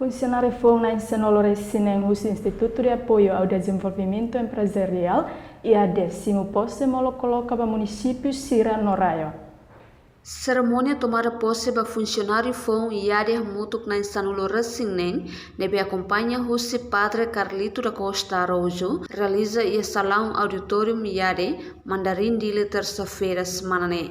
Funcionário foi na Senoloressinen o Instituto de Apoio ao Desenvolvimento Empresarial e a 10º posse molo coloca para o município Sira Noraio. Cerimônia tomada posse para funcionário foi e área mutuk na Senoloressinen, nebe acompanha o Padre Carlito da Costa Araújo, realiza e salão auditório Iare, Mandarim de terça-feira semana.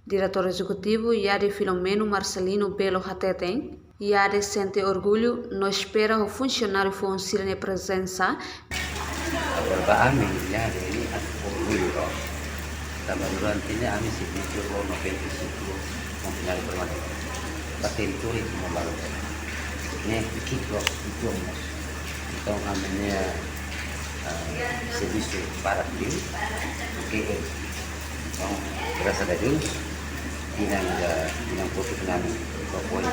Diretor executivo Iare Filomeno Marcelino Belo Hateten, Iare sente orgulho, não espera o funcionário foi na presença. Perubahan Iare ini orgulho. Kebetulan ini kami sibuk kalau november situ mempunyai permanent. Teritori semua baru. Ini kita itu então amanhã serviço para dia, que então graças a Deus tidak profesional propõe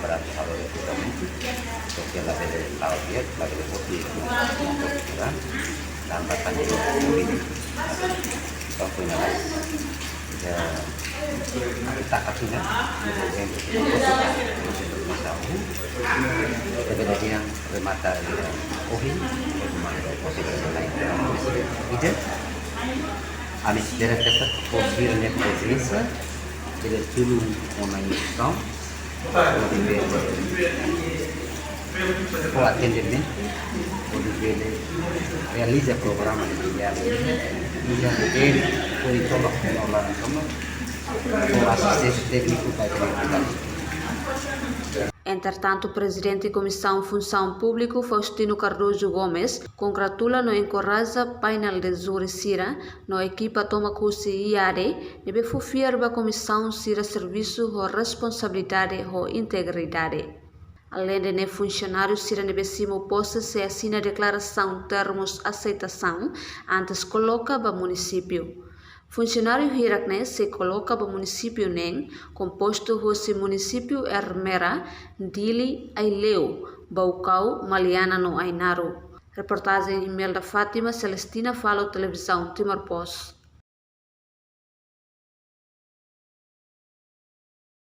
para salur ekonomi, sosial level awal level putih yang profesional dan batanya ini punya ya kita katanya yang berbeda yang remata ohi itu alis dari tempat posisinya presença ele tudo uma missão o atendimento ele realiza programa de ele foi todo o assistente técnico para Entretanto, o presidente da Comissão Função Pública, Faustino Cardoso Gomes, congratula no encoraja painel de Zuri Sira, no equipa toma curso IARE, nebe fufiar a comissão Sira serviço ou responsabilidade ou integridade. Além de funcionários Sira nebe simo posse se assina declaração termos aceitação, antes coloca para município. Funcionário Hirakne se coloca para o município NEM, composto do município Ermera, Dili, Aileu, Baucau, Maliana no Ainaro. Reportagem e-mail da Fátima Celestina Falo Televisão Timor Post.